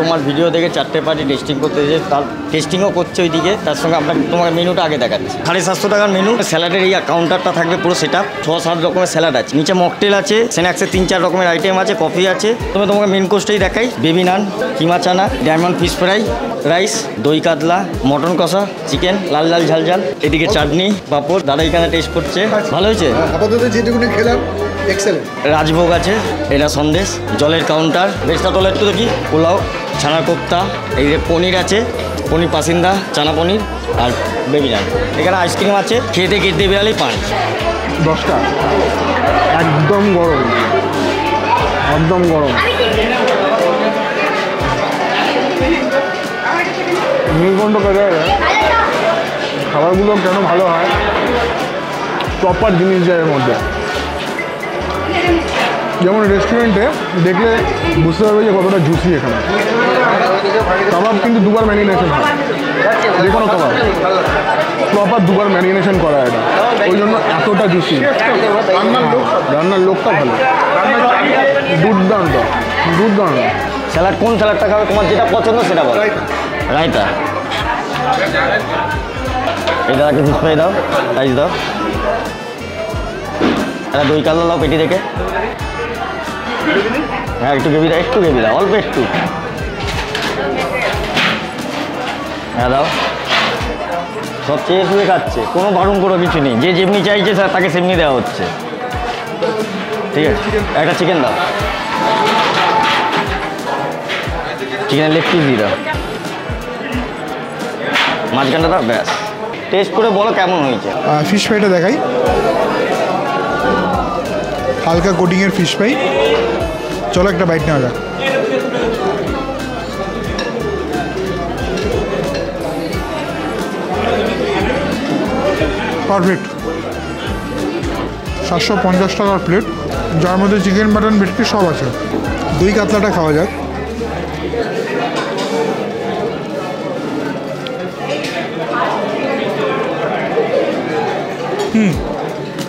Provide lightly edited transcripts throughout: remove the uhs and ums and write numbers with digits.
তোমার ভিডিও দেখে 4টে party testing করতে এসেছে, তার টেস্টিংও করছে ওইদিকে, তার সঙ্গে আপনাকে তোমার মেনুটা আগে দেখাচ্ছি। 750 টাকার মেনু, স্যালাডের এই কাউন্টারটা থাকবে পুরো সেটআপ, 6-7 রকমের স্যালাড আছে, নিচে মকটেল আছে, স্ন্যাক্সের 3-4 রকমের আইটেম আছে, কফি আছে। তোমাকে মেন কোর্সটাই দেখাই, বেবি নান, কিমা চানা, ডায়মন্ড ফিশ ফ্রাই, রাইস, দই কাতলা, মটন কষা, চিকেন, লাল লাল ঝাল ঝাল, এদিকে চাটনি, পাঁপড়। দাদা এখানে টেস্ট করছে, ভালো হয়েছে আপাতত যেটুকু খেলাম এক্সেলেন্ট। রাজভোগ আছে, এটা সন্দেশ, জলের কাউন্টার, বেশটা তোলা একটু দেখি, পোলাও, ছানা কোপ্তা, এই যে পনির আছে, পনির পাসিন্দা, চানা পনির আর বেবি নান। এখানে আইসক্রিম আছে, খেতে খেতে বেরালেই 5। 10টা একদম গরম, একদম গরম। নীলকণ্ঠ বাজারে খাবারগুলো কেন ভালো হয়, প্রপার জিনিস যায় এর মধ্যে। যেমন রেস্টুরেন্টে দেখলে বুঝতে পারবে যে কতটা জুসি এখানে। কাবাব কিন্তু দুবার ম্যারিনেশন হয়, যে কোনো কাবাব প্রপার দুবার ম্যারিনেশন করা এটা, ওই জন্য এতটা জুসি। রান্নার লোকটা ভালো, দুর্দান্ত দুর্দান্ত। স্যালাড কোন স্যালাডটা খাবে, তোমার যেটা পছন্দ সেটা বলো। রায়তা, এটা একটা ফিশ ফ্রাই দাও, রাইস দাও, একটা দই কাতলা দাও পেটি দেখে। হ্যাঁ একটু গ্রেভি দাও, একটু গ্রেভি দাও, অল্প একটু। হ্যাঁ দাও, সব চেয়ে শুয়ে খাচ্ছে, কোনো বারণ কোনো কিছু নেই, যে যেমনি চাইছে তাকে সেমনি দেওয়া হচ্ছে। ঠিক আছে, একটা চিকেন দাও, চিকেনের লেগ পিস দিয়ে দাও, মাঝখানটা দাও, ব্যাস। টেস্ট করে বলো কেমন হয়েছে। ফিশ ফ্রাইটা দেখাই, হালকা কোটিংয়ের ফিশ ফ্রাই। চলো একটা বাইট নেওয়া যাক। পারফেক্ট। 750 টাকার প্লেট, যার মধ্যে চিকেন, মাটন, ভেটকি সব আছে। দই কাতলাটা খাওয়া যাক।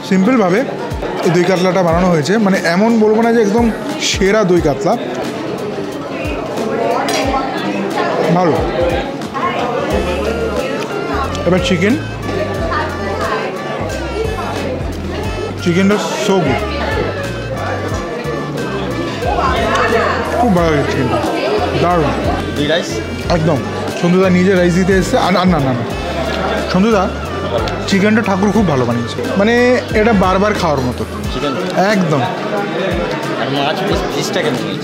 সিম্পলভাবে এই দই কাতলাটা বানানো হয়েছে, মানে এমন বলবো না যে একদম সেরা দই কাতলা, ভালো। এবার চিকেনটা সো গুড, খুব ভালো লাগে চিকেনটা, দারুণ। রাইস একদম সন্ধুদা নিজে রাইস দিতে এসছে। আর না না না, সন্ধুদা চিকেনটা ঠাকুর খুব ভালো বানিয়েছে, মানে এটা বারবার খাওয়ার মতো চিকেন একদম। আর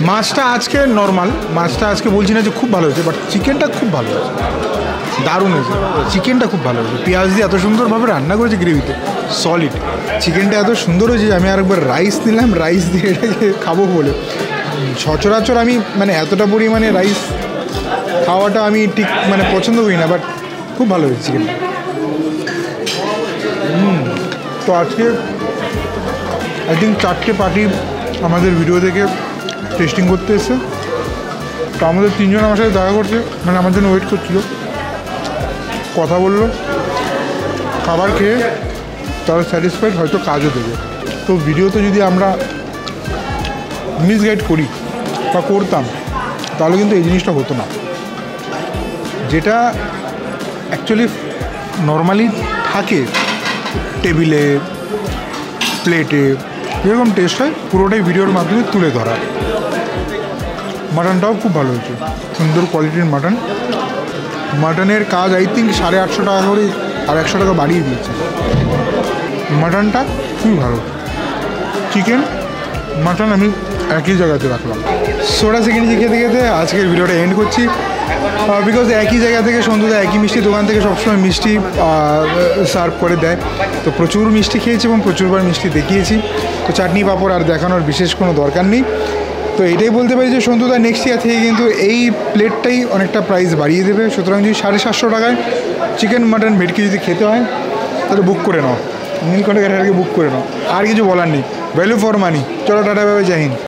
মাছটা আজকে নর্মাল, মাছটা আজকে বলছি না যে খুব ভালো হয়েছে, বাট চিকেনটা খুব ভালো হয়েছে, দারুণ হয়েছে। চিকেনটা খুব ভালো হয়েছে, পেঁয়াজ দিয়ে এত সুন্দরভাবে রান্না করেছে, গ্রেভিতে সলিড। চিকেনটা এত সুন্দর হয়েছে যে আমি আরেকবার রাইস নিলাম, রাইস দিয়ে এটাকে খাবো বলে। সচরাচর আমি মানে এতটা পরিমাণে রাইস খাওয়াটা আমি ঠিক মানে পছন্দ করি না, বাট খুব ভালো হয়েছে চিকেনটা। তো আজকে আই থিঙ্ক 4টে পার্টি আমাদের ভিডিও দেখে টেস্টিং করতে এসছে। তো আমাদের 3জন আমার সাথে দেখা করছে, মানে আমার জন্য ওয়েট করছিল, কথা বললো, খাবার খেয়ে তারা স্যাটিসফাইড, হয়তো কাজও দেবে। তো ভিডিওতে যদি আমরা মিসগাইড করি বা করতাম তাহলে কিন্তু এই জিনিসটা হতো না, যেটা অ্যাকচুয়ালি নর্মালি থাকে টেবিলে, প্লেটে, যেরকম টেস্ট হয় পুরোটাই ভিডিওর মাধ্যমে তুলে ধরা। মাটনটাও খুব ভালো হয়েছে, সুন্দর কোয়ালিটির মাটন। মাটনের কাজ আই থিঙ্ক 850 টাকা করে, আর 100 টাকা বাড়িয়ে দিয়েছে। মাটনটা খুবই ভালো। চিকেন মাটন আমি একই জায়গাতে রাখলাম। সোডা সেকেন্ড খেতে খেতে আজকের ভিডিওটা এন্ড করছি, বিকজ একই জায়গা থেকে সন্ধ্যা একই মিষ্টি দোকান থেকে সবসময় মিষ্টি সার্ভ করে দেয়। তো প্রচুর মিষ্টি খেয়েছি এবং প্রচুরবার মিষ্টি দেখিয়েছি, তো চাটনি পাঁপড় আর দেখানোর বিশেষ কোনো দরকার নেই। তো এটাই বলতে পারি যে সন্ধ্যা নেক্সট ইয়ার থেকে কিন্তু এই প্লেটটাই অনেকটা প্রাইস বাড়িয়ে দেবে। সুতরাং যদি 750 টাকায় চিকেন মাটন ভেটকি যদি খেতে হয় তাহলে বুক করে নাও, নীলকণ্ঠ ক্যাটারকে বুক করে নাও, আর কিছু বলার নেই। Value for money. চলো টাটা, বাই বাই, জয় হিন্দ।